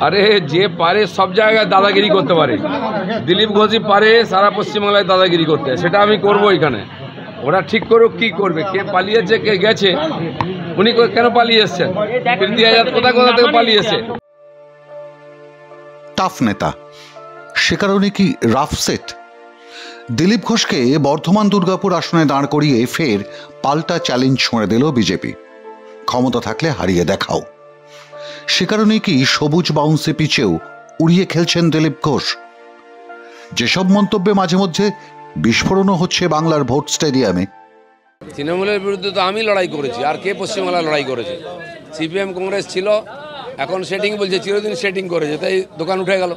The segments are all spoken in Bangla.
আরে যে পারে সব জায়গায় দাদাগিরি করতে পারে। দিলীপ ঘোষই পারে সারা পশ্চিমবাংলায় দাদাগিরি করতে, সেটা আমি করব। এখানে ওরা ঠিক করুক কি করবে, কে পালিয়েছে কে গেছে, উনি কেন পালিয়ে এসছেন, কীর্তি আজাদ কোথা কোথা থেকে পালিয়েছে। টাফ নেতা, সে কারণে কি রাফ সেট? দিলীপ ঘোষকে বর্ধমান দুর্গাপুর আসনে দাঁড় করিয়ে ফের পাল্টা চ্যালেঞ্জ ছুঁড়ে দিল বিজেপি। ক্ষমতা থাকলে হারিয়ে দেখাও। সে কারণে কি সবুজ বাউন্সে পিছেও উড়িয়ে খেলছেন দিলীপ ঘোষ? যেসব মন্তব্যে মাঝে মধ্যে বিস্ফোরণও হচ্ছে বাংলার ভোট স্টেডিয়ামে। তৃণমূলের বিরুদ্ধে তো আমি লড়াই করেছি, আর কে পশ্চিমবাংলায় লড়াই করেছে? সিপিএম কংগ্রেস ছিল, এখন সেটিং বলছে, চিরদিন সেটিং করেছে, তাই দোকান উঠে গেল।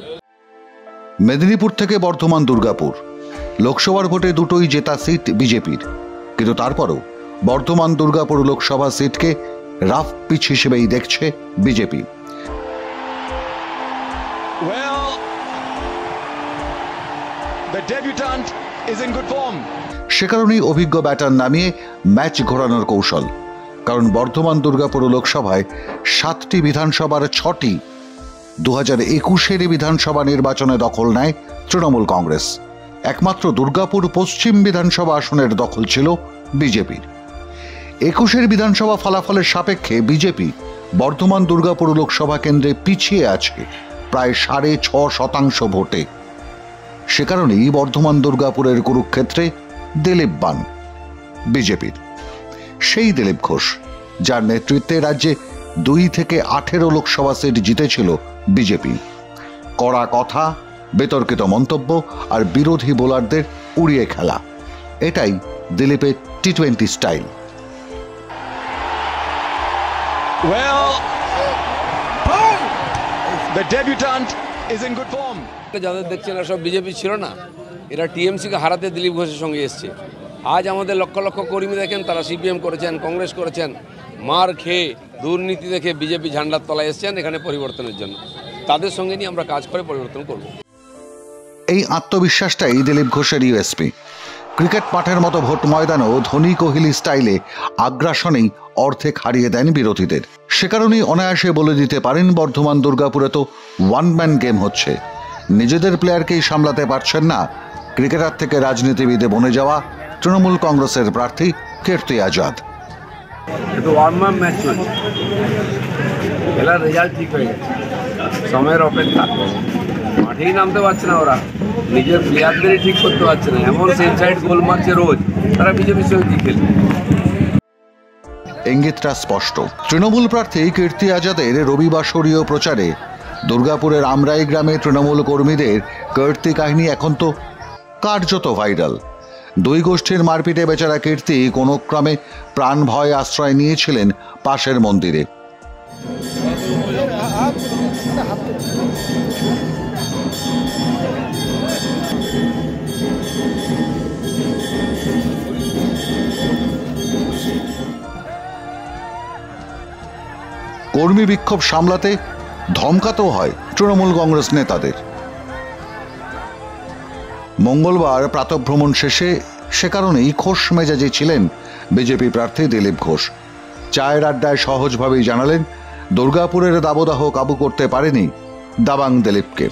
মেদিনীপুর থেকে বর্ধমান দুর্গাপুর লোকসভার ভোটে দুটোই জেতা সিট বিজেপির, কিন্তু তারপরও বর্ধমান দুর্গাপুর লোকসভা সিটকে রাফ পিচ হিসেবেই দেখছে বিজেপি। সে কারণেই অভিজ্ঞ ব্যাটার নামিয়ে ম্যাচ ঘোরানোর কৌশল। কারণ বর্ধমান দুর্গাপুর লোকসভায় 7টি বিধানসভার 6টি 2021-এর বিধানসভা নির্বাচনে দখল নেয় তৃণমূল কংগ্রেস। একমাত্র দুর্গাপুর পশ্চিম বিধানসভা আসনের দখল ছিল বিজেপির। 21-এর বিধানসভা ফলাফলের সাপেক্ষে বিজেপি বর্ধমান দুর্গাপুর লোকসভা কেন্দ্রে পিছিয়ে আছে প্রায় 6.5% ভোটে। সে কারণেই বর্ধমান দুর্গাপুরের কুরুক্ষেত্রে দিলীপ বান বিজেপির। সেই দিলীপ ঘোষ যার নেতৃত্বে রাজ্যে 2 থেকে 18 লোকসভা সিট জিতেছিল বিজেপি। কড়া কথা, বিতর্কিত মন্তব্য আর বিরোধী বোলারদের উড়িয়ে খেলা, এটাই দিলীপের টি-20 স্টাইল। যাদের দেখছেন সব বিজেপি ছিল না, এরা টিএমসিকে হারাতে দিলীপ ঘোষের সঙ্গে এসছে। আজ আমাদের লক্ষ লক্ষ কর্মী দেখেন, তারা সিপিএম করেছেন, কংগ্রেস করেছেন, মার খেয়ে দুর্নীতি দেখে বিজেপি ঝান্ডার তলায় এসছেন এখানে পরিবর্তনের জন্য। তাদের সঙ্গে নিয়ে আমরা কাজ করে পরিবর্তন করব। এই আত্মবিশ্বাসটাই দিলীপ ঘোষের ইউএসপি। ক্রিকেট মাঠের মতো ভোট ময়দানও ধোনি কোহলি স্টাইলে আগ্রাসনেই অর্ধেক হারিয়ে দেন বিরোধীদের। সে কারণেই অনায়াসে বলে দিতে পারেন বর্ধমান দুর্গাপুরে তো ওয়ান ম্যান গেম হচ্ছে। নিজেদের প্লেয়ারকেই সামলাতে পারছেন না ক্রিকেটার থেকে রাজনীতিবিদে বনে যাওয়া তৃণমূল কংগ্রেসের প্রার্থী কীর্তি আজাদ। ওয়ান ম্যান ম্যাচ চলছে, খেলার রেজাল্ট ঠিক হয়ে গেছে, সময়ের অপেক্ষা। মাঠেই নামতে পারছে না ওরা, নিজের প্লেয়ারদেরই ঠিক করতে পারছে না, এমন সেন্সাইড গোল মারছে রোজ, তারা বিজেপির সঙ্গে কি খেলবে? ইঙ্গিতটা স্পষ্ট। তৃণমূল প্রার্থী কীর্তি আজাদের রবিবাসরীয় প্রচারে দুর্গাপুরের আমরাই গ্রামে তৃণমূল কর্মীদের কীর্তি কাহিনী এখন তো কার্যত ভাইরাল। 2 গোষ্ঠীর মারপিটে বেচারা কীর্তি কোনো ক্রমে প্রাণ ভয় আশ্রয় নিয়েছিলেন পাশের মন্দিরে। কর্মী বিক্ষোভ সামলাতে ধমকাতেও হয় তৃণমূল কংগ্রেস নেতাদের। মঙ্গলবার প্রাতঃভ্রমণ শেষে সে কারণেই খোশ মেজাজে ছিলেন বিজেপি প্রার্থী দিলীপ ঘোষ। চায়ের আড্ডায় সহজভাবেই জানালেন দুর্গাপুরের দাবদাহ কাবু করতে পারেনি দাবাং দিলীপকে।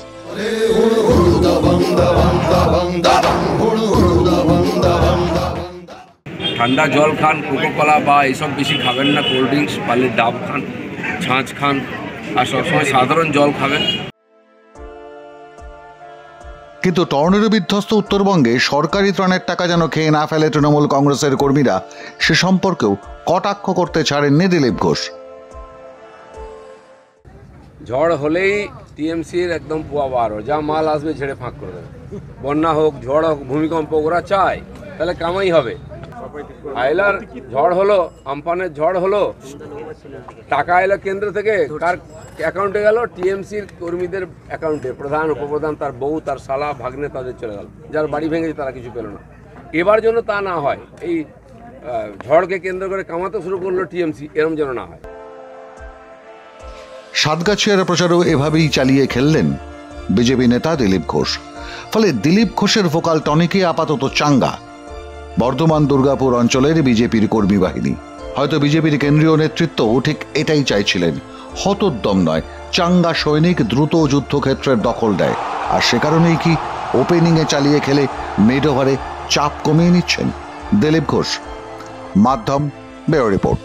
ঠান্ডা জল খান, কোকোকলা বা এইসব বেশি খাবেন না, কোল্ড ড্রিঙ্কস, পারলে ডাব খান, ছাঁচ খান, আর সবসময় সাধারণ জল খাবেন। কিন্তু টর্নেডো বিধ্বস্ত উত্তরবঙ্গে সরকারি ত্রাণের টাকা যেন খেয়ে না ফেলে তৃণমূল কংগ্রেসের কর্মীরা, সে সম্পর্কেও কটাক্ষ করতে ছাড়েননি দিলীপ ঘোষ। ঝড় হলেই টিএমসির একদম পোয়া বার, যা মাল আসবে ছেড়ে ফাঁক করে দেবে। বন্যা হোক, ঝড় হোক, ভূমিকম্প, ওরা চায়, তাহলে কামাই হবে। আইলার ঝড় হলো, আমফানের ঝড় হলো, টাকা এলো কেন্দ্র থেকে, কার অ্যাকাউন্টে গেল? টিএমসির কর্মীদের অ্যাকাউন্টে। প্রধান, উপপ্রধান, তার বউ, তার শালা, ভাগ্নে, তাদের চলে গেল। যার বাড়ি ভেঙেছে তারা কিছু পেল না। এবার যেন তা না হয়, এই ঝড়কে কেন্দ্র করে কামাতে শুরু করলো টিএমসি, এরম যেন না হয়। সাতগাছিয়ার প্রচারও এভাবেই চালিয়ে খেললেন বিজেপি নেতা দিলীপ ঘোষ। ফলে দিলীপ ঘোষের ভোকাল টনিকে আপাতত চাঙ্গা বর্ধমান দুর্গাপুর অঞ্চলের বিজেপির কর্মী বাহিনী। হয়তো বিজেপির কেন্দ্রীয় নেতৃত্ব ঠিক এটাই চাইছিলেন, হতোদ্যম নয়, চাঙ্গা সৈনিক দ্রুত যুদ্ধক্ষেত্রের দখল দেয়, আর সে কারণেই কি ওপেনিংয়ে চালিয়ে খেলে মিড ওভারে চাপ কমিয়ে নিচ্ছেন? দিলীপ ঘোষ, মাধ্যম, ব্যুরো রিপোর্ট।